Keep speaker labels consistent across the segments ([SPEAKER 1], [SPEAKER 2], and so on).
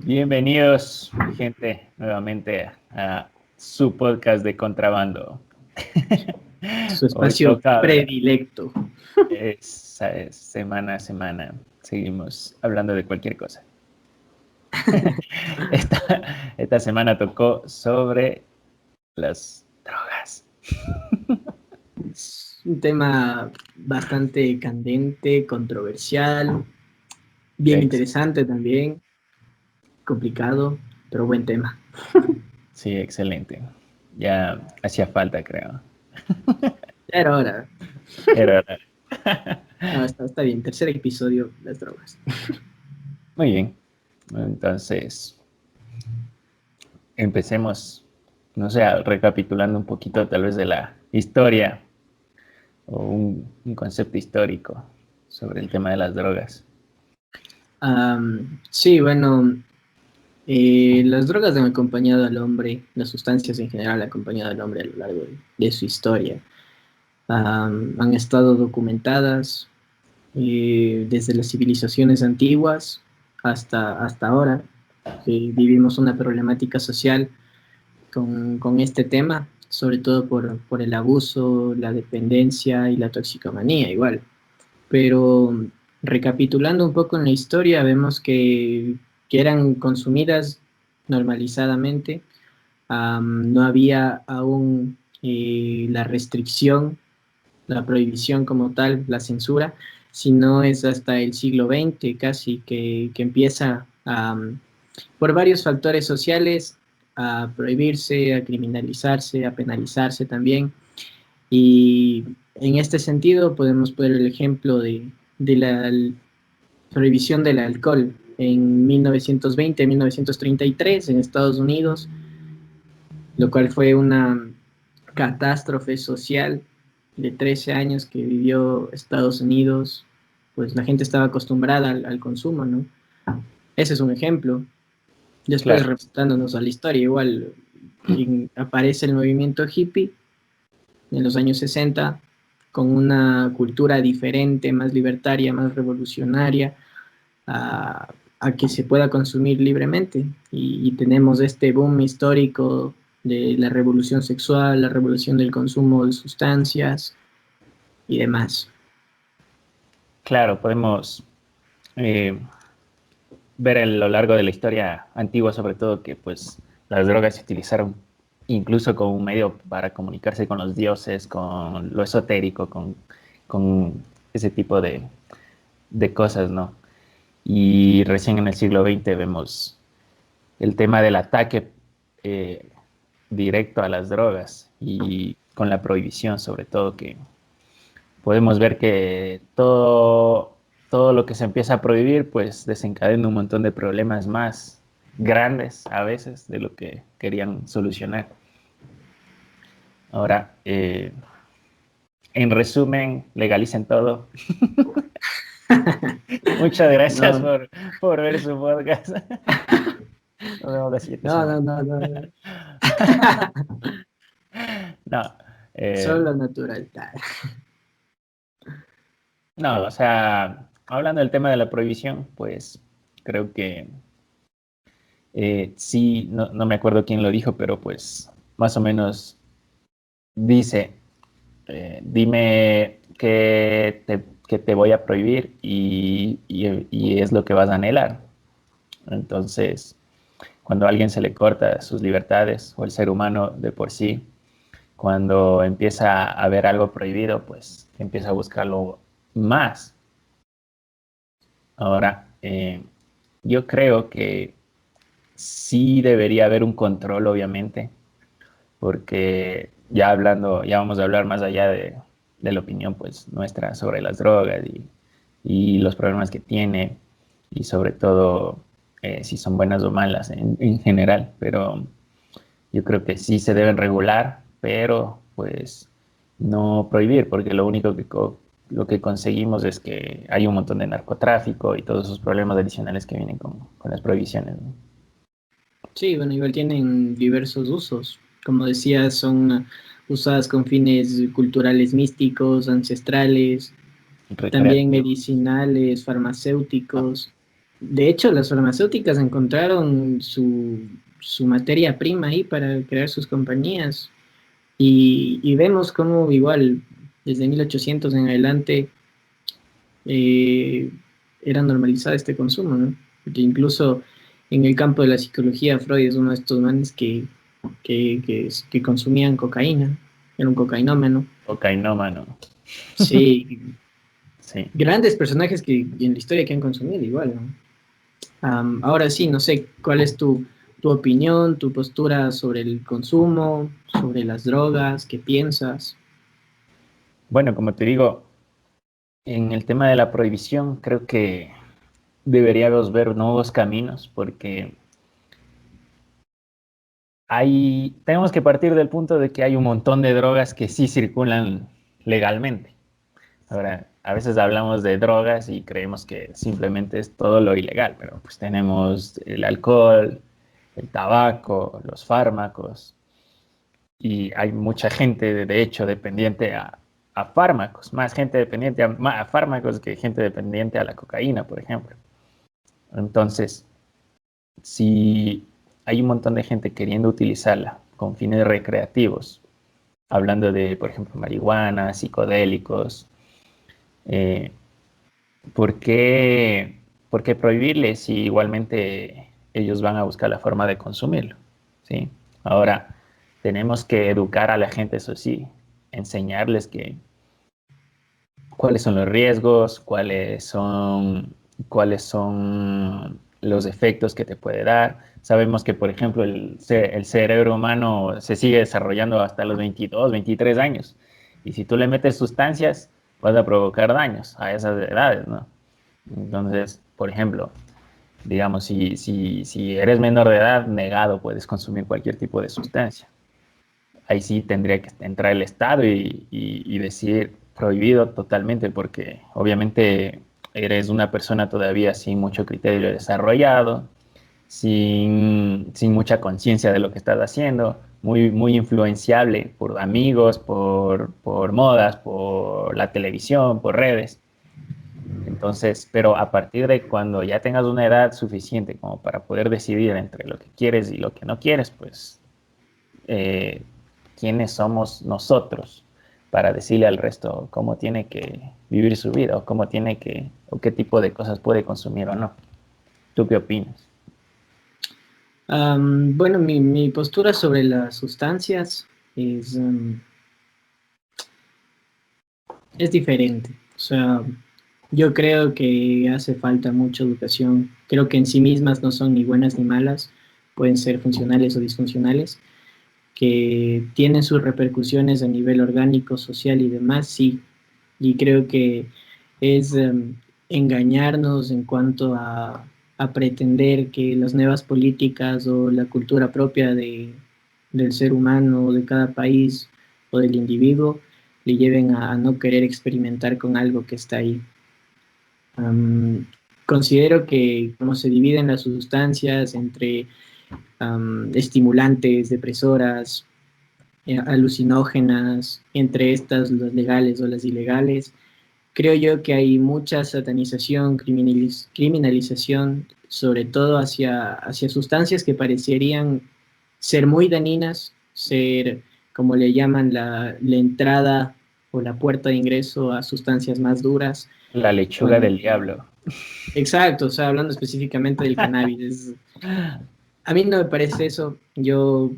[SPEAKER 1] Bienvenidos, gente, nuevamente a su podcast de contrabando.
[SPEAKER 2] Su
[SPEAKER 1] Hoy
[SPEAKER 2] espacio
[SPEAKER 1] toca hablar,
[SPEAKER 2] predilecto.
[SPEAKER 1] semana a semana, seguimos hablando de cualquier cosa. Esta semana tocó sobre las drogas.
[SPEAKER 2] Es un tema bastante candente, controversial, bien
[SPEAKER 1] Ex-
[SPEAKER 2] interesante también, complicado, pero buen tema.
[SPEAKER 1] sí, excelente. Ya hacía falta, creo.
[SPEAKER 2] Pero ahora,
[SPEAKER 1] Era,
[SPEAKER 2] no, está bien, tercer episodio, las drogas.
[SPEAKER 1] muy bien. Entonces, empecemos, no sé, recapitulando un poquito tal vez de la historia o un concepto histórico sobre el tema de las drogas.
[SPEAKER 2] Sí, bueno, las drogas han acompañado al hombre, las sustancias en general han acompañado al hombre a lo largo de su historia. Han estado documentadas desde las civilizaciones antiguas hasta ahora, que vivimos una problemática social con este tema, sobre todo por el abuso, la dependencia y la toxicomanía igual. Pero recapitulando un poco en la historia, vemos que eran consumidas normalizadamente. No había aún la restricción, la prohibición como tal, la censura, sino es hasta el siglo XX casi que empieza por varios factores sociales a prohibirse, a criminalizarse, a penalizarse también. Y en este sentido podemos poner el ejemplo de la prohibición del alcohol en 1920-1933 en Estados Unidos, lo cual fue una catástrofe social de 13 años que vivió Estados Unidos. Pues la gente estaba acostumbrada al consumo, ¿no? Ese es un ejemplo. Después,
[SPEAKER 1] Claro,
[SPEAKER 2] remontándonos a la historia, igual aparece el movimiento hippie en los años 60 con una cultura diferente, más libertaria, más revolucionaria, a que se pueda consumir libremente. Y tenemos este boom histórico de la revolución sexual, la revolución del consumo de sustancias y demás.
[SPEAKER 1] claro, podemos eh, ver a lo largo de la historia antigua, sobre todo, que pues las drogas se utilizaron incluso como un medio para comunicarse con los dioses, con lo esotérico, con ese tipo de cosas, ¿no? Y recién en el siglo XX vemos el tema del ataque eh, directo a las drogas y con la prohibición, sobre todo, que podemos ver que todo lo que se empieza a prohibir, pues desencadena un montón de problemas más grandes a veces de lo que querían solucionar. Ahora, en resumen, legalicen todo. Muchas gracias
[SPEAKER 2] No,
[SPEAKER 1] por ver su podcast. Nos vemos la siguiente
[SPEAKER 2] no,
[SPEAKER 1] semana.
[SPEAKER 2] no, no, no.
[SPEAKER 1] No, eh,
[SPEAKER 2] Solo natural.
[SPEAKER 1] no, o sea, hablando del tema de la prohibición, pues creo que sí, no me acuerdo quién lo dijo, pero pues más o menos dice, dime que te voy a prohibir y es lo que vas a anhelar. Entonces, cuando a alguien se le corta sus libertades o el ser humano de por sí, cuando empieza a ver algo prohibido, pues empieza a buscarlo más. Ahora, yo creo que sí debería haber un control, obviamente, porque ya hablando, ya vamos a hablar más allá de la opinión pues nuestra sobre las drogas y los problemas que tiene y sobre todo si son buenas o malas en general, pero yo creo que sí se deben regular, pero pues no prohibir, porque lo único lo que conseguimos es que hay un montón de narcotráfico y todos esos problemas adicionales que vienen con las prohibiciones, ¿no?
[SPEAKER 2] Sí, bueno, igual tienen diversos usos. Como decía, son usadas con fines culturales místicos, ancestrales, también
[SPEAKER 1] Recreativo.
[SPEAKER 2] medicinales, farmacéuticos. De hecho, las farmacéuticas encontraron su materia prima ahí para crear sus compañías y vemos cómo igual desde 1800 en adelante eh, era normalizado este consumo, ¿no? Porque incluso en el campo de la psicología, Freud es uno de estos manes que consumían cocaína, era un cocainómano.
[SPEAKER 1] Cocainómano.
[SPEAKER 2] Sí,
[SPEAKER 1] Sí.
[SPEAKER 2] grandes personajes que en la historia que han consumido igual, ¿no? Ahora sí, no sé, ¿cuál es tu opinión, tu postura sobre el consumo, sobre las drogas? ¿Qué piensas?
[SPEAKER 1] Bueno, como te digo, en el tema de la prohibición, creo que deberíamos ver nuevos caminos porque tenemos que partir del punto de que hay un montón de drogas que sí circulan legalmente. Ahora, a veces hablamos de drogas y creemos que simplemente es todo lo ilegal, pero pues tenemos el alcohol, el tabaco, los fármacos, y hay mucha gente, de hecho, dependiente a fármacos, más gente dependiente a fármacos que gente dependiente a la cocaína, por ejemplo. Entonces, si hay un montón de gente queriendo utilizarla con fines recreativos, hablando de, por ejemplo, marihuana, psicodélicos, eh, ¿por qué, por qué prohibirles si igualmente ellos van a buscar la forma de consumirlo? ¿Sí? Ahora, tenemos que educar a la gente, eso sí, enseñarles cuáles son los riesgos, cuáles son los efectos que te puede dar. Sabemos que, por ejemplo, el cerebro humano se sigue desarrollando hasta los 22, 23 años. Y si tú le metes sustancias, vas a provocar daños a esas edades, ¿no? Entonces, por ejemplo, digamos, si eres menor de edad, negado, puedes consumir cualquier tipo de sustancia. Ahí sí tendría que entrar el Estado y decir prohibido totalmente, porque obviamente eres una persona todavía sin mucho criterio desarrollado, sin mucha conciencia de lo que estás haciendo, muy influenciable por amigos, por modas, por la televisión, por redes. Entonces, pero a partir de cuando ya tengas una edad suficiente como para poder decidir entre lo que quieres y lo que no quieres, pues, eh, ¿quiénes somos nosotros para decirle al resto cómo tiene que vivir su vida o cómo tiene o qué tipo de cosas puede consumir o no? ¿Tú qué opinas?
[SPEAKER 2] Bueno, mi postura sobre las sustancias es, es diferente. O sea, yo creo que hace falta mucha educación. Creo que en sí mismas no son ni buenas ni malas, pueden ser funcionales o disfuncionales, que tienen sus repercusiones a nivel orgánico, social y demás, sí. Y creo que es engañarnos en cuanto a pretender que las nuevas políticas o la cultura propia del ser humano, de cada país o del individuo, le lleven a no querer experimentar con algo que está ahí. Um, Considero que como se dividen las sustancias entre estimulantes, depresoras, alucinógenas, entre estas las legales o las ilegales, creo yo que hay mucha satanización, criminalización, sobre todo hacia sustancias que parecerían ser muy dañinas, ser, como le llaman, la entrada o la puerta de ingreso a sustancias más duras.
[SPEAKER 1] La lechuga
[SPEAKER 2] Cuando,
[SPEAKER 1] del diablo.
[SPEAKER 2] exacto, o sea, hablando específicamente del cannabis. A mí no me parece eso. Yo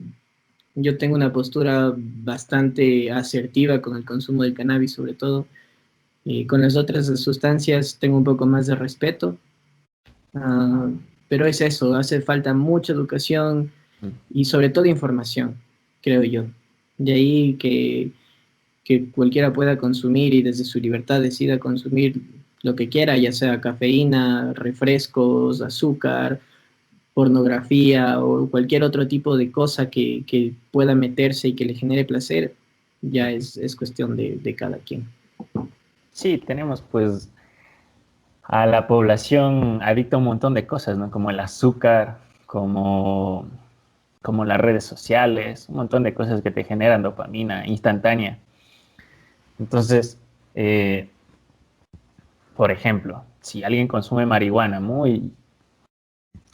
[SPEAKER 2] tengo una postura bastante asertiva con el consumo del cannabis, sobre todo. Y con las otras sustancias tengo un poco más de respeto, ah, pero es eso, hace falta mucha educación y sobre todo información, creo yo. De ahí que cualquiera pueda consumir y desde su libertad decida consumir lo que quiera, ya sea cafeína, refrescos, azúcar, pornografía o cualquier otro tipo de cosa que pueda meterse y que le genere placer, ya es cuestión de cada quien.
[SPEAKER 1] Sí, tenemos pues a la población adicta a un montón de cosas, ¿no? Como el azúcar, como las redes sociales, un montón de cosas que te generan dopamina instantánea. Entonces, eh, por ejemplo, si alguien consume marihuana muy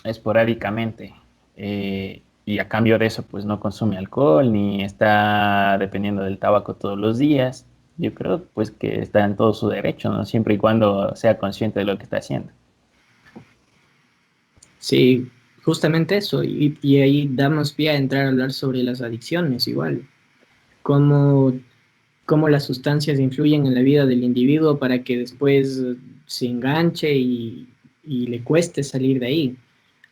[SPEAKER 1] esporádicamente, y a cambio de eso pues no consume alcohol ni está dependiendo del tabaco todos los días, yo creo pues que está en todo su derecho, ¿no? Siempre y cuando sea consciente de lo que está haciendo.
[SPEAKER 2] Sí, justamente eso. Y ahí damos pie a entrar a hablar sobre las adicciones igual. Cómo, cómo las sustancias influyen en la vida del individuo para que después se enganche y le cueste salir de ahí.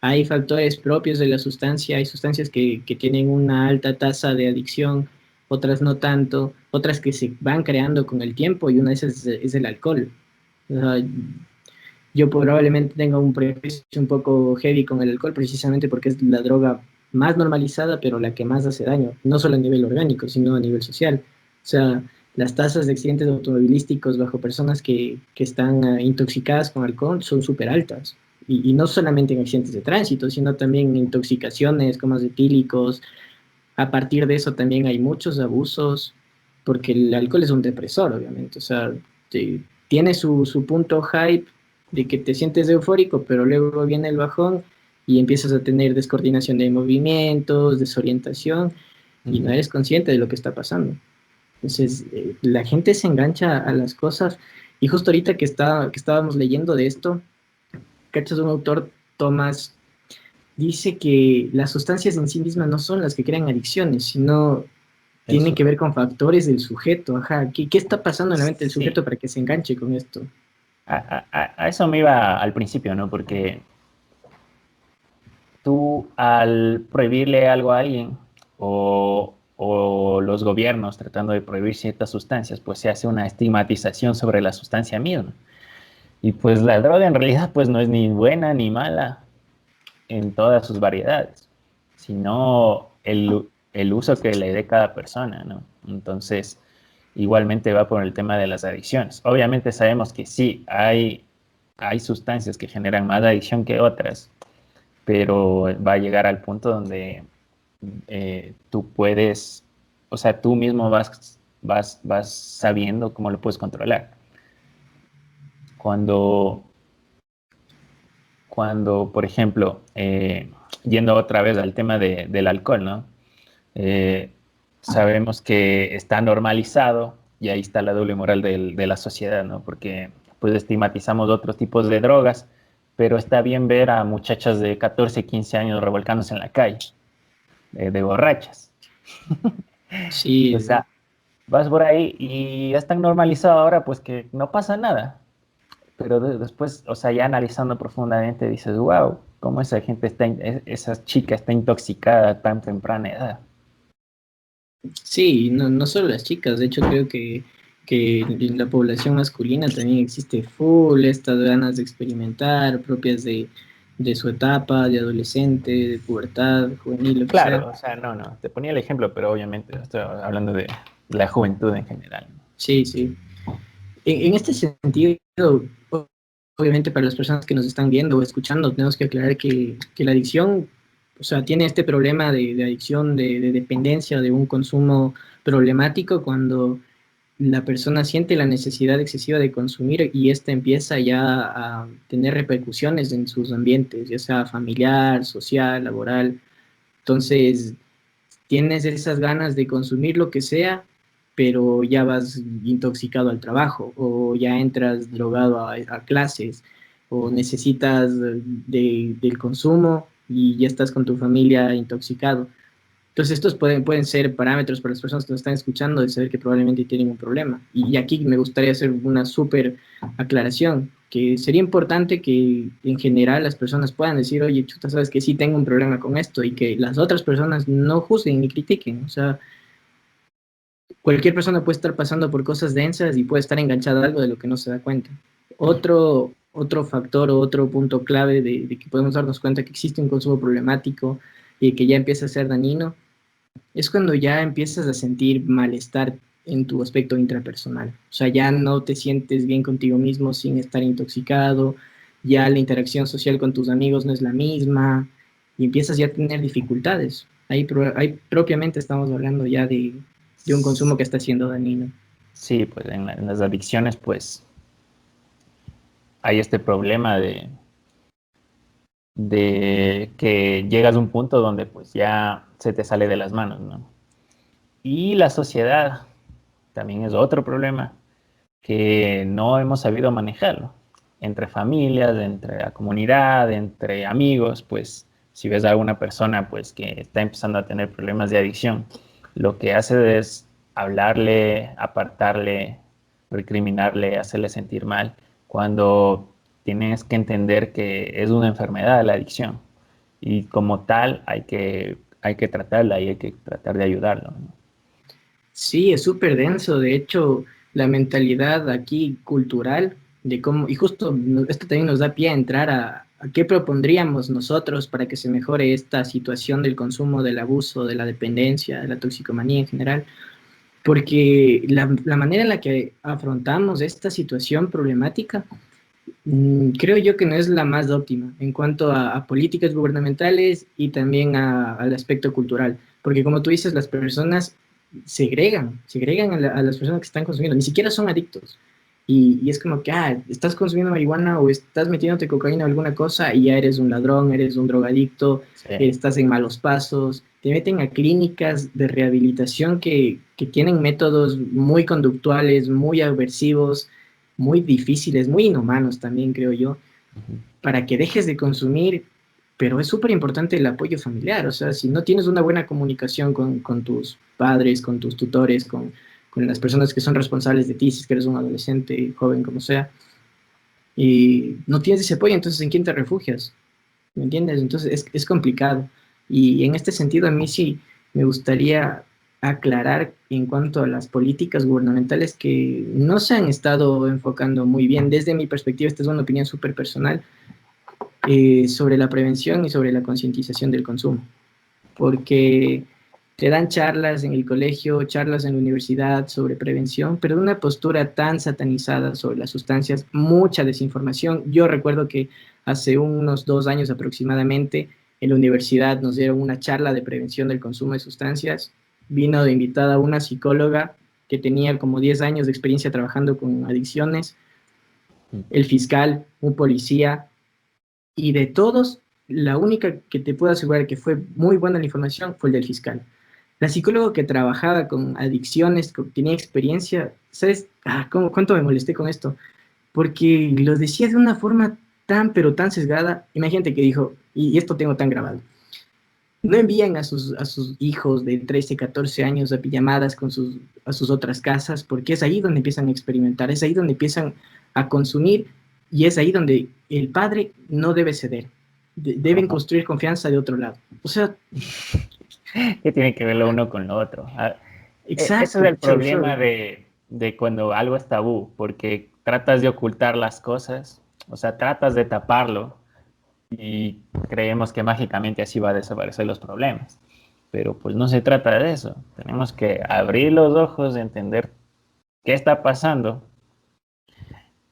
[SPEAKER 2] Hay factores propios de la sustancia, hay sustancias que tienen una alta tasa de adicción, otras no tanto, otras que se van creando con el tiempo y una de esas es el alcohol. O sea, yo probablemente tenga un prejuicio un poco heavy con el alcohol precisamente porque es la droga más normalizada, pero la que más hace daño, no solo a nivel orgánico, sino a nivel social. O sea, las tasas de accidentes automovilísticos bajo personas que están intoxicadas con alcohol son súper altas. Y no solamente en accidentes de tránsito, sino también en intoxicaciones, comas etílicos. A partir de eso también hay muchos abusos, porque el alcohol es un depresor, obviamente. O sea, tiene su punto hype de que te sientes eufórico, pero luego viene el bajón y empiezas a tener descoordinación de movimientos, desorientación, y no
[SPEAKER 1] Ujú.
[SPEAKER 2] eres consciente de lo que está pasando. Entonces, la gente se engancha a las cosas. Y justo ahorita que estábamos leyendo de esto, ¿cachas? Un autor, Thomas, dice que las sustancias en sí mismas no son las que crean adicciones, sino tienen
[SPEAKER 1] Eso,
[SPEAKER 2] que ver con factores del sujeto. Ajá, ¿qué está pasando en la mente del
[SPEAKER 1] sí,
[SPEAKER 2] sujeto para que se enganche con esto?
[SPEAKER 1] a eso me iba al principio, ¿no? Porque tú al prohibirle algo a alguien o los gobiernos tratando de prohibir ciertas sustancias, pues se hace una estigmatización sobre la sustancia misma. Y pues la droga en realidad pues no es ni buena ni mala en todas sus variedades, sino el uso que le dé cada persona, ¿no? Entonces, igualmente va por el tema de las adicciones. Obviamente sabemos que sí, hay sustancias que generan más adicción que otras, pero va a llegar al punto donde tú puedes, o sea, tú mismo vas sabiendo cómo lo puedes controlar. Cuando, cuando por ejemplo, yendo otra vez al tema del alcohol, ¿no? Eh, sabemos que está normalizado y ahí está la doble moral de la sociedad, ¿no? Porque pues estigmatizamos otros tipos de drogas, pero está bien ver a muchachas de 14, 15 años revolcándose en la calle, de borrachas. O
[SPEAKER 2] Sí,
[SPEAKER 1] sea, vas por ahí y es tan normalizado ahora pues que no pasa nada. Pero después, o sea, ya analizando profundamente dices, wow, cómo esa gente esa chica está intoxicada a tan temprana edad.
[SPEAKER 2] sí, no, no solo las chicas, de hecho creo que en la población masculina también existe full estas ganas de experimentar, propias de su etapa, de adolescente, de pubertad, juvenil, lo que sea.
[SPEAKER 1] Claro, o sea, no, no, te ponía el ejemplo, pero obviamente estoy hablando de la juventud en general.
[SPEAKER 2] Sí, sí. En este sentido, obviamente para las personas que nos están viendo o escuchando, tenemos que aclarar que la adicción, o sea, tiene este problema de adicción, de dependencia, de un consumo problemático cuando la persona siente la necesidad excesiva de consumir y esta empieza ya a tener repercusiones en sus ambientes, ya sea familiar, social, laboral. Entonces, tienes esas ganas de consumir lo que sea, pero ya vas intoxicado al trabajo o ya entras drogado a clases o necesitas del consumo y ya estás con tu familia intoxicado. Entonces, estos pueden ser parámetros para las personas que nos están escuchando de saber que probablemente tienen un problema. Y aquí me gustaría hacer una súper aclaración, que sería importante que en general las personas puedan decir, oye, chuta, sabes que sí tengo un problema con esto y que las otras personas no juzguen ni critiquen. O sea, cualquier persona puede estar pasando por cosas densas y puede estar enganchada a algo de lo que no se da cuenta. Otro factor o otro punto clave de que podemos darnos cuenta que existe un consumo problemático y que ya empieza a ser dañino es cuando ya empiezas a sentir malestar en tu aspecto intrapersonal. O sea, ya no te sientes bien contigo mismo sin estar intoxicado, ya la interacción social con tus amigos no es la misma y empiezas ya a tener dificultades. Ahí propiamente estamos hablando ya de un consumo que está siendo dañino.
[SPEAKER 1] Sí, pues en las adicciones, pues hay este problema de que llegas a un punto donde pues ya se te sale de las manos, ¿no? Y la sociedad también es otro problema que no hemos sabido manejarlo. Entre familias, entre la comunidad, entre amigos, pues si ves a alguna persona pues que está empezando a tener problemas de adicción, lo que hace es hablarle, apartarle, recriminarle, hacerle sentir mal, cuando tienes que entender que es una enfermedad la adicción y como tal hay que tratarla y hay que tratar de ayudarlo, ¿no?
[SPEAKER 2] Sí, es súper denso. De hecho, la mentalidad aquí cultural de cómo, y justo esto también nos da pie a entrar a qué propondríamos nosotros para que se mejore esta situación del consumo, del abuso, de la dependencia, de la toxicomanía en general. Porque la manera en la que afrontamos esta situación problemática, creo yo que no es la más óptima en cuanto a políticas gubernamentales y también al aspecto cultural. Porque como tú dices, las personas segregan a las personas que están consumiendo, ni siquiera son adictos. Y es como que, estás consumiendo marihuana o estás metiéndote cocaína o alguna cosa y ya eres un ladrón, eres un drogadicto,
[SPEAKER 1] Sí.
[SPEAKER 2] estás en malos pasos. Te meten a clínicas de rehabilitación que tienen métodos muy conductuales, muy aversivos, muy difíciles, muy inhumanos también, creo yo,
[SPEAKER 1] Ujú.
[SPEAKER 2] para que dejes de consumir, pero es súper importante el apoyo familiar, o sea, si no tienes una buena comunicación con tus padres, con tus tutores, con las personas que son responsables de ti, si es que eres un adolescente, joven, como sea, y no tienes ese apoyo, entonces ¿en quién te refugias? ¿Me entiendes? Entonces es complicado. Y en este sentido a mí sí me gustaría aclarar en cuanto a las políticas gubernamentales que no se han estado enfocando muy bien. Desde mi perspectiva, esta es una opinión súper personal, sobre la prevención y sobre la concientización del consumo. Porque te dan charlas en el colegio, charlas en la universidad sobre prevención, pero de una postura tan satanizada sobre las sustancias, mucha desinformación. Yo recuerdo que hace unos 2 años aproximadamente en la universidad nos dieron una charla de prevención del consumo de sustancias. Vino de invitada una psicóloga que tenía como 10 años de experiencia trabajando con adicciones, el fiscal, un policía, y de todos, la única que te puedo asegurar que fue muy buena la información fue el del fiscal. La psicóloga que trabajaba con adicciones, que tenía experiencia, ¿sabes? ¿Cuánto me molesté con esto? Porque lo decía de una forma tan, pero tan sesgada. Imagínate que dijo, y esto tengo tan grabado, no envían a sus hijos de 13, 14 años a pijamadas a sus otras casas, porque es ahí donde empiezan a experimentar, es ahí donde empiezan a consumir y es ahí donde el padre no debe ceder. Deben
[SPEAKER 1] ¿Cómo?
[SPEAKER 2] construir confianza de otro lado. O sea,
[SPEAKER 1] ¿Qué tiene que ver lo uno con lo otro? Ese es
[SPEAKER 2] exacto,
[SPEAKER 1] el
[SPEAKER 2] sure.
[SPEAKER 1] problema de cuando algo es tabú, porque tratas de ocultar las cosas, o sea, tratas de taparlo y creemos que mágicamente así va a desaparecer los problemas. Pero pues no se trata de eso. Tenemos que abrir los ojos, entender qué está pasando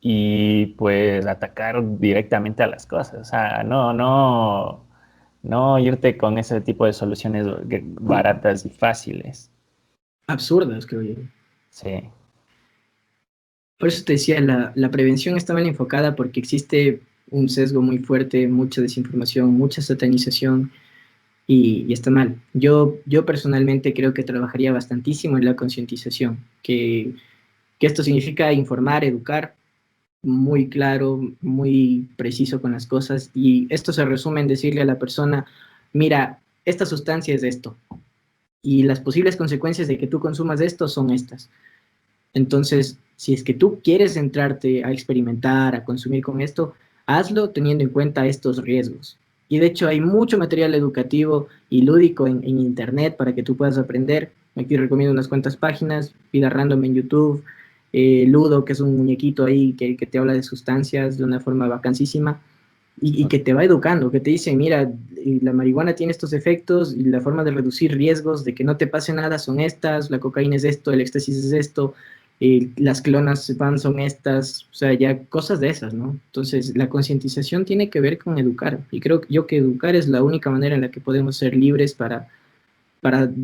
[SPEAKER 1] y pues atacar directamente a las cosas. O sea, no irte con ese tipo de soluciones baratas y fáciles.
[SPEAKER 2] Absurdas, creo yo.
[SPEAKER 1] Sí.
[SPEAKER 2] Por eso te decía, la prevención está mal enfocada porque existe un sesgo muy fuerte, mucha desinformación, mucha satanización, y está mal. Yo personalmente creo que trabajaría bastantísimo en la concientización, que esto significa informar, educar, muy claro, muy preciso con las cosas, y esto se resume en decirle a la persona, mira, esta sustancia es esto, y las posibles consecuencias de que tú consumas esto son estas. Entonces, si es que tú quieres entrarte a experimentar, a consumir con esto, hazlo teniendo en cuenta estos riesgos. Y de hecho hay mucho material educativo y lúdico en Internet para que tú puedas aprender. Aquí recomiendo unas cuantas páginas, Vida Random en YouTube, Ludo, que es un muñequito ahí que te habla de sustancias de una forma vacancísima y que te va educando, que te dice, mira, la marihuana tiene estos efectos y la forma de reducir riesgos de que no te pase nada son estas, la cocaína es esto, el éxtasis es esto, las clonas van son estas, o sea, ya cosas de esas, ¿no? Entonces, la concientización tiene que ver con educar y creo yo que educar es la única manera en la que podemos ser libres para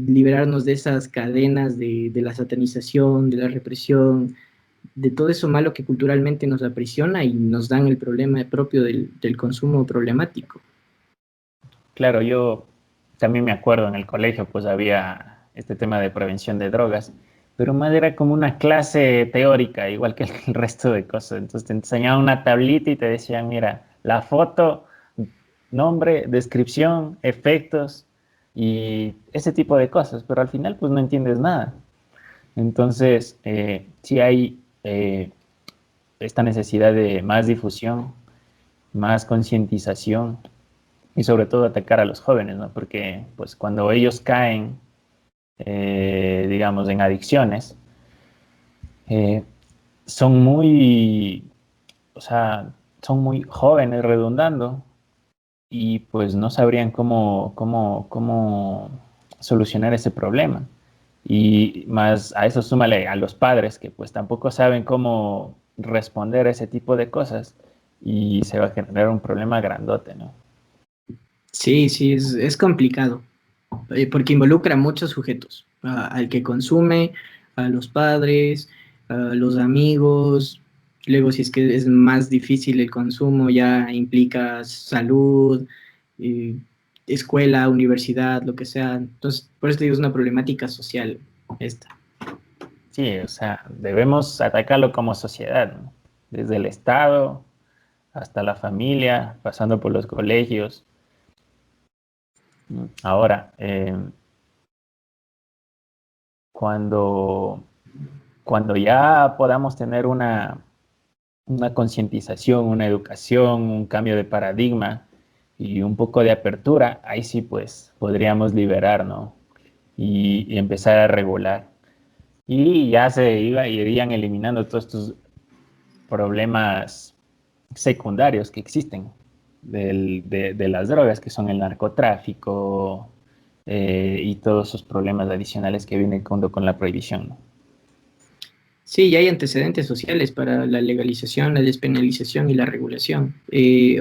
[SPEAKER 2] liberarnos de esas cadenas de la satanización, de la represión, de todo eso malo que culturalmente nos aprisiona y nos dan el problema propio del consumo problemático.
[SPEAKER 1] claro, yo también me acuerdo en el colegio, pues había este tema de prevención de drogas, pero más era como una clase teórica, igual que el resto de cosas. Entonces te enseñaban una tablita y te decían, mira, la foto, nombre, descripción, efectos y ese tipo de cosas, pero al final pues no entiendes nada. Entonces, sí hay esta necesidad de más difusión, más concientización y sobre todo atacar a los jóvenes, ¿no? Porque pues cuando ellos caen, digamos, en adicciones, eh, son muy, o sea, son muy jóvenes redundando y pues no sabrían cómo solucionar ese problema. Y más a eso súmale a los padres que pues tampoco saben cómo responder a ese tipo de cosas y se va a generar un problema grandote, ¿no?
[SPEAKER 2] Sí, sí, es complicado, porque involucra a muchos sujetos, al que consume, a los padres, a los amigos, luego si es que es más difícil el consumo, ya implica salud, eh, escuela, universidad, lo que sea. Entonces, por eso te digo, es una problemática social esta.
[SPEAKER 1] Sí, o sea, debemos atacarlo como sociedad, ¿no? Desde el Estado hasta la familia, pasando por los colegios. Ahora, cuando, cuando ya podamos tener una concientización, una educación, un cambio de paradigma y un poco de apertura, ahí sí pues podríamos liberar, ¿no? Y empezar a regular. Y ya irían eliminando todos estos problemas secundarios que existen de las drogas, que son el narcotráfico y todos esos problemas adicionales que vienen con la prohibición, ¿no?
[SPEAKER 2] Sí, ya hay antecedentes sociales para la legalización, la despenalización y la regulación.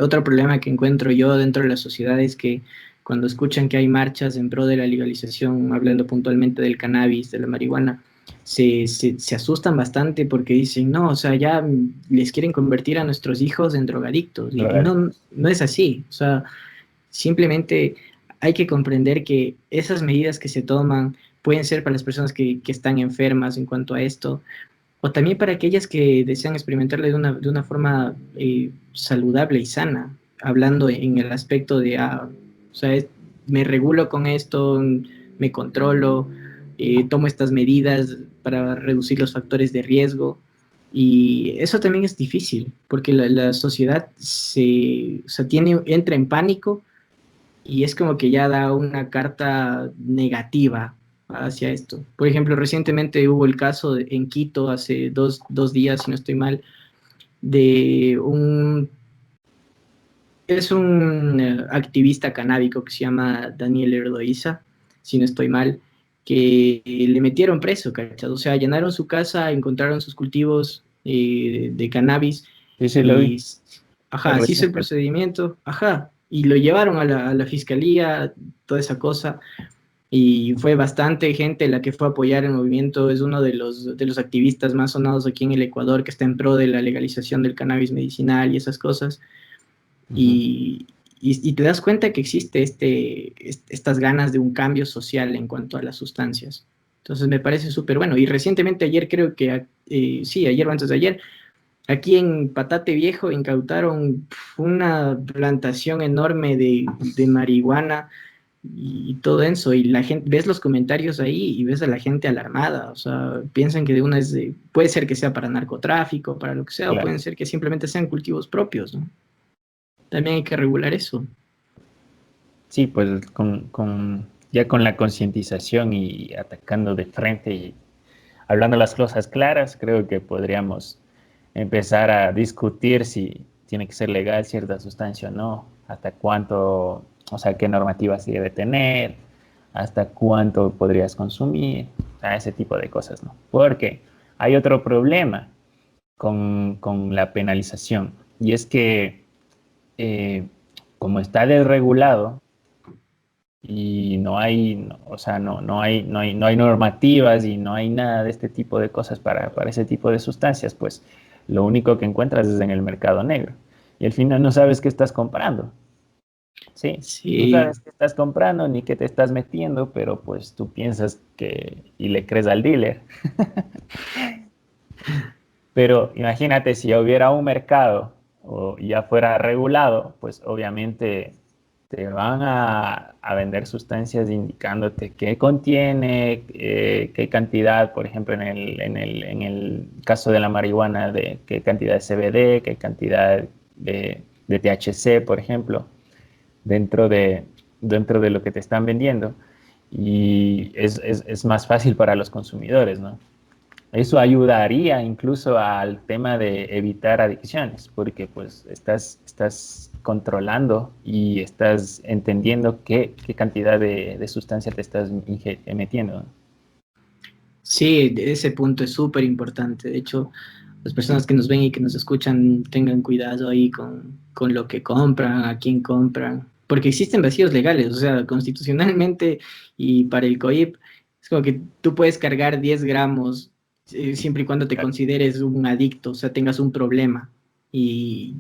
[SPEAKER 2] Otro problema que encuentro yo dentro de la sociedad es que cuando escuchan que hay marchas en pro de la legalización, hablando puntualmente del cannabis, de la marihuana, se asustan bastante porque dicen, no, o sea, ya les quieren convertir a nuestros hijos en drogadictos. Y no, no es así. O sea, simplemente hay que comprender que esas medidas que se toman pueden ser para las personas que están enfermas en cuanto a esto, o también para aquellas que desean experimentarla de una forma saludable y sana, hablando en el aspecto de, o sea, me regulo con esto, me controlo, tomo estas medidas para reducir los factores de riesgo. Y eso también es difícil, porque la sociedad o sea, entra en pánico y es como que ya da una carta negativa hacia esto. Por ejemplo, recientemente hubo el caso en Quito, hace dos días, si no estoy mal, de es un activista canábico que se llama Daniel Erdoiza, si no estoy mal, que le metieron preso, ¿cachado? O sea, allanaron su casa, encontraron sus cultivos de cannabis
[SPEAKER 1] Sí, sí, lo vi.
[SPEAKER 2] y,
[SPEAKER 1] Fue
[SPEAKER 2] ajá, se hizo el
[SPEAKER 1] reciente.
[SPEAKER 2] procedimiento, ajá, y lo llevaron a la fiscalía, toda esa cosa, y fue bastante gente la que fue a apoyar el movimiento, es uno de los activistas más sonados aquí en el Ecuador que está en pro de la legalización del cannabis medicinal y esas cosas,
[SPEAKER 1] Ujú.
[SPEAKER 2] y, y te das cuenta que existe estas ganas de un cambio social en cuanto a las sustancias. Entonces me parece súper bueno. Y recientemente ayer creo que, sí, ayer o antes de ayer, aquí en Patate Viejo incautaron una plantación enorme de marihuana y todo eso, y la gente, ves los comentarios ahí y ves a la gente alarmada, o sea, piensan que de una es puede ser que sea para narcotráfico, para lo que sea, o
[SPEAKER 1] Claro.
[SPEAKER 2] pueden ser que simplemente sean cultivos propios, ¿no? También hay que regular eso.
[SPEAKER 1] Sí, pues ya con la concientización y atacando de frente y hablando las cosas claras, creo que podríamos empezar a discutir si tiene que ser legal cierta sustancia o no, hasta cuánto, o sea, qué normativas se debe tener, hasta cuánto podrías consumir, a ese tipo de cosas, ¿no? Porque hay otro problema con la penalización y es que eh, como está desregulado, y no hay, o sea, no hay normativas y no hay nada de este tipo de cosas para ese tipo de sustancias, pues lo único que encuentras es en el mercado negro. Y al final no sabes qué estás comprando. Sí, no
[SPEAKER 2] Sí,
[SPEAKER 1] sabes qué estás comprando ni qué te estás metiendo, pero pues tú piensas que y le crees al dealer. Pero imagínate si hubiera un mercado o ya fuera regulado, pues obviamente te van a vender sustancias indicándote qué contiene, qué cantidad, por ejemplo, en el caso de la marihuana, de qué cantidad de CBD, qué cantidad de THC, por ejemplo, dentro de, dentro de lo que te están vendiendo. Y es más fácil para los consumidores, ¿no? Eso ayudaría incluso al tema de evitar adicciones, porque pues estás controlando y estás entendiendo qué cantidad de sustancia te estás metiendo, ¿no?
[SPEAKER 2] sí, ese punto es súper importante. De hecho, las personas que nos ven y que nos escuchan tengan cuidado ahí con lo que compran, a quién compran, porque existen vacíos legales, o sea, constitucionalmente y para el COIP, es como que tú puedes cargar 10 gramos siempre y cuando te consideres un adicto, o sea, tengas un problema y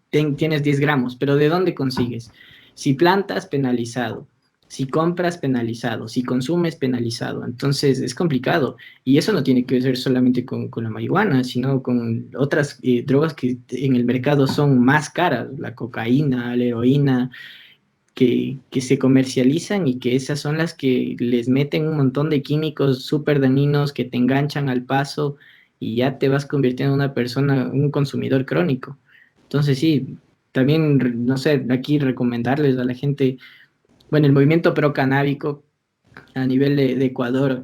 [SPEAKER 2] tienes 10 gramos, pero ¿de dónde consigues? Si plantas, penalizado. Si compras, penalizado. Si consumes, penalizado. Entonces es complicado. Y eso no tiene que ver solamente con la marihuana, sino con otras drogas que en el mercado son más caras, la cocaína, la heroína, que se comercializan y que esas son las que les meten un montón de químicos súper dañinos que te enganchan al paso y ya te vas convirtiendo en una persona, un consumidor crónico. Entonces sí, también, no sé, aquí recomendarles a la gente, bueno, el movimiento pro canábico a nivel de Ecuador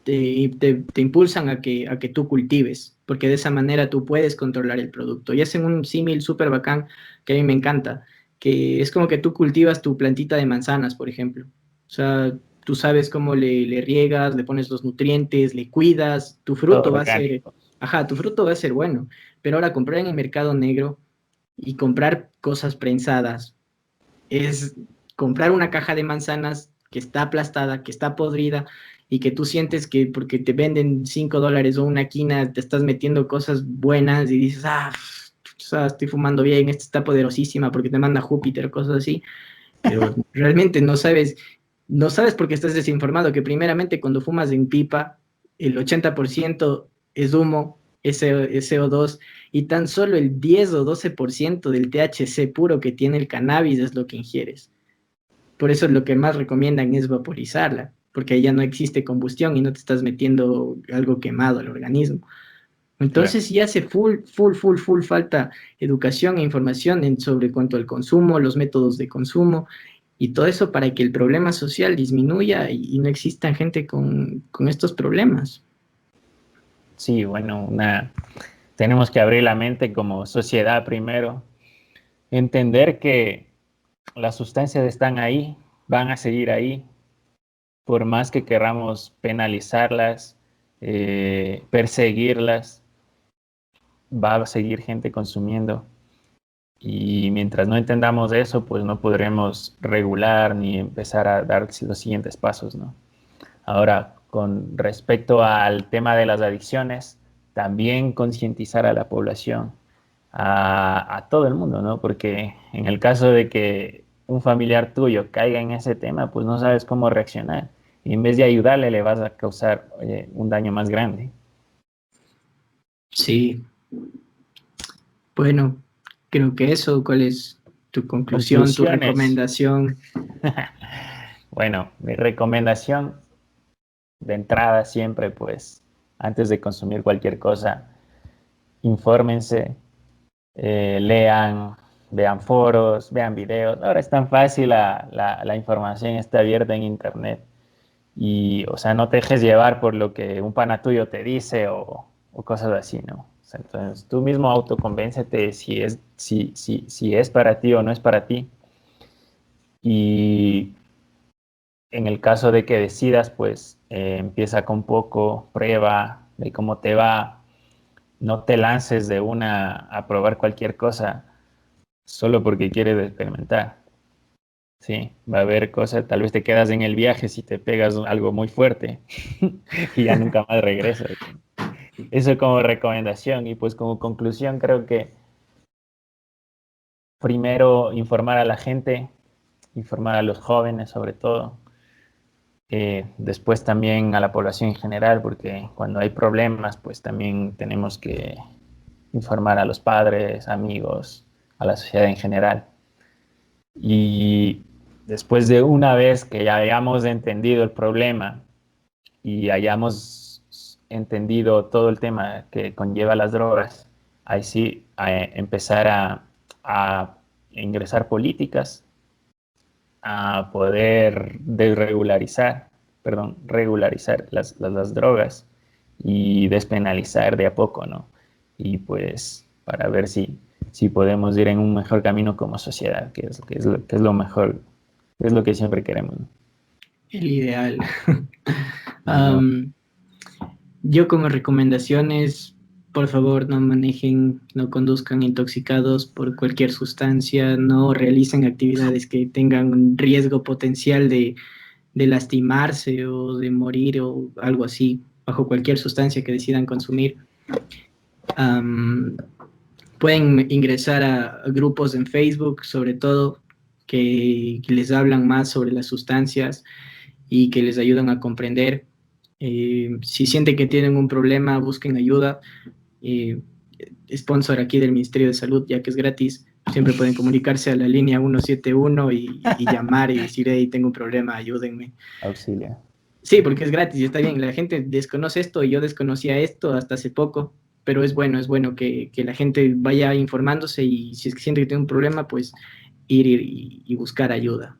[SPEAKER 2] te impulsan a que tú cultives, porque de esa manera tú puedes controlar el producto. Y hacen un símil súper bacán que a mí me encanta, que es como que tú cultivas tu plantita de manzanas, por ejemplo. O sea, tú sabes cómo le riegas, le pones los nutrientes, le cuidas, tu
[SPEAKER 1] Todo
[SPEAKER 2] fruto va a ser,
[SPEAKER 1] orgánico.
[SPEAKER 2] ajá, tu fruto va a ser bueno. Pero ahora comprar en el mercado negro y comprar cosas prensadas es comprar una caja de manzanas que está aplastada, que está podrida y que tú sientes que porque te venden $5 o una quina te estás metiendo cosas buenas y dices, o sea, estoy fumando bien, esta está poderosísima porque te manda Júpiter, cosas así, pero realmente no sabes porque estás desinformado, que primeramente cuando fumas en pipa, el 80% es humo, es CO2, y tan solo el 10 o 12% del THC puro que tiene el cannabis es lo que ingieres. Por eso lo que más recomiendan es vaporizarla, porque ahí ya no existe combustión y no te estás metiendo algo quemado al organismo.
[SPEAKER 1] Claro.
[SPEAKER 2] Entonces sí hace full falta educación e información sobre cuanto al consumo, los métodos de consumo y todo eso para que el problema social disminuya y no exista gente con estos problemas.
[SPEAKER 1] Sí, bueno, tenemos que abrir la mente como sociedad primero, entender que las sustancias están ahí, van a seguir ahí, por más que queramos penalizarlas, perseguirlas, va a seguir gente consumiendo. Y mientras no entendamos eso, pues no podremos regular ni empezar a dar los siguientes pasos, ¿no? Ahora, con respecto al tema de las adicciones, también concientizar a la población, a todo el mundo, ¿no? Porque en el caso de que un familiar tuyo caiga en ese tema, pues no sabes cómo reaccionar. Y en vez de ayudarle, le vas a causar, un daño más grande.
[SPEAKER 2] Sí, bueno, creo que eso, ¿cuál es tu conclusión, tu
[SPEAKER 1] Conclusiones.
[SPEAKER 2] recomendación?
[SPEAKER 1] Bueno, mi recomendación de entrada siempre, pues, antes de consumir cualquier cosa, infórmense, lean, vean foros, vean videos. Ahora es tan fácil, la información está abierta en internet y, o sea, no te dejes llevar por lo que un pana tuyo te dice o cosas así, ¿no? O sea, entonces tú mismo autoconvéncete si es para ti o no es para ti. Y en el caso de que decidas, pues empieza con poco, prueba, de cómo te va, no te lances de una a probar cualquier cosa solo porque quieres experimentar. Sí, va a haber cosas, tal vez te quedas en el viaje si te pegas algo muy fuerte y ya nunca más regresas. Eso como recomendación y pues como conclusión creo que primero informar a la gente, informar a los jóvenes sobre todo. Después también a la población en general, porque cuando hay problemas, pues también tenemos que informar a los padres, amigos, a la sociedad en general. Y después de una vez que ya hayamos entendido el problema y hayamos entendido todo el tema que conlleva las drogas, ahí sí empezar a ingresar políticas, a poder regularizar las drogas y despenalizar de a poco, ¿no? Y pues para ver si podemos ir en un mejor camino como sociedad, que es lo mejor, que es lo que siempre queremos, ¿no?
[SPEAKER 2] El ideal.
[SPEAKER 1] No,
[SPEAKER 2] Yo como recomendaciones, por favor, no manejen, no conduzcan intoxicados por cualquier sustancia, no realicen actividades que tengan un riesgo potencial de lastimarse o de morir o algo así, bajo cualquier sustancia que decidan consumir. Um, Pueden ingresar a grupos en Facebook, sobre todo, que les hablan más sobre las sustancias y que les ayudan a comprender. Si sienten que tienen un problema, busquen ayuda. Eh, Sponsor aquí del Ministerio de Salud, ya que es gratis. Siempre pueden comunicarse a la línea 171 y llamar y decir, hey, tengo un problema, ayúdenme.
[SPEAKER 1] auxilia.
[SPEAKER 2] Sí, porque es gratis y está bien. La gente desconoce esto y yo desconocía esto hasta hace poco, pero es bueno que la gente vaya informándose y si es que siente que tiene un problema, pues ir y buscar ayuda.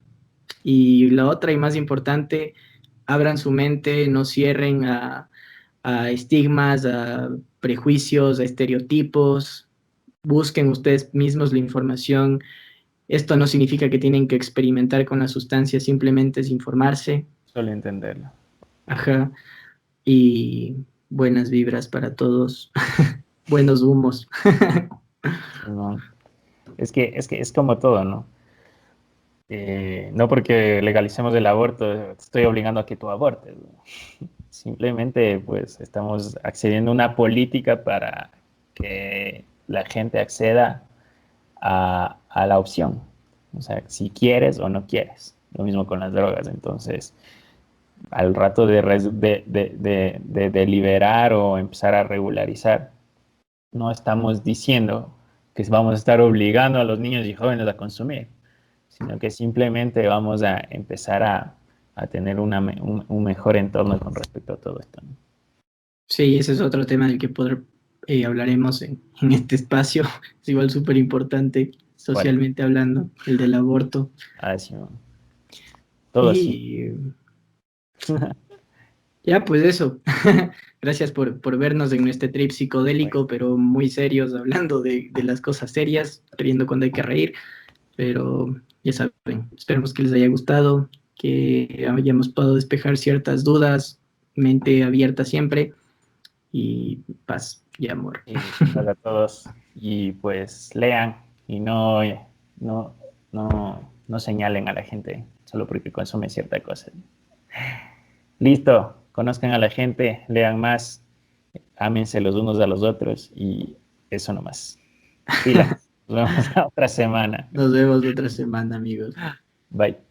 [SPEAKER 2] Y la otra y más importante, abran su mente, no cierren a estigmas, a prejuicios, a estereotipos, busquen ustedes mismos la información. Esto no significa que tienen que experimentar con la sustancia, simplemente es informarse.
[SPEAKER 1] Solo entenderlo.
[SPEAKER 2] Ajá. Y buenas vibras para todos, buenos humos.
[SPEAKER 1] No. Es que es como todo, ¿no? No porque legalicemos el aborto, te estoy obligando a que tú abortes, ¿no? Simplemente, pues, estamos accediendo a una política para que la gente acceda a la opción. O sea, si quieres o no quieres. Lo mismo con las drogas. Entonces, al rato de deliberar o empezar a regularizar, no estamos diciendo que vamos a estar obligando a los niños y jóvenes a consumir, sino que simplemente vamos a empezar a tener un mejor entorno con respecto a todo esto, ¿no?
[SPEAKER 2] Sí, ese es otro tema del que hablaremos en este espacio. Es igual súper importante
[SPEAKER 1] ¿Cuál?
[SPEAKER 2] socialmente hablando, el del aborto.
[SPEAKER 1] Ah, sí, ¿no? Todo así.
[SPEAKER 2] Y ya, pues eso. Gracias por vernos en este trip
[SPEAKER 1] Bueno,
[SPEAKER 2] psicodélico, pero muy serios, hablando de las cosas serias, riendo cuando hay que reír. Pero ya saben, esperemos que les haya gustado, que hayamos podido despejar ciertas dudas, mente abierta siempre y paz y amor.
[SPEAKER 1] para todos. Y pues lean y no, no señalen a la gente solo porque consume cierta cosa. Listo, conozcan a la gente, lean más, ámense los unos a los otros y eso nomás. Pilas, nos vemos la otra semana.
[SPEAKER 2] Nos vemos la otra semana, amigos.
[SPEAKER 1] Bye.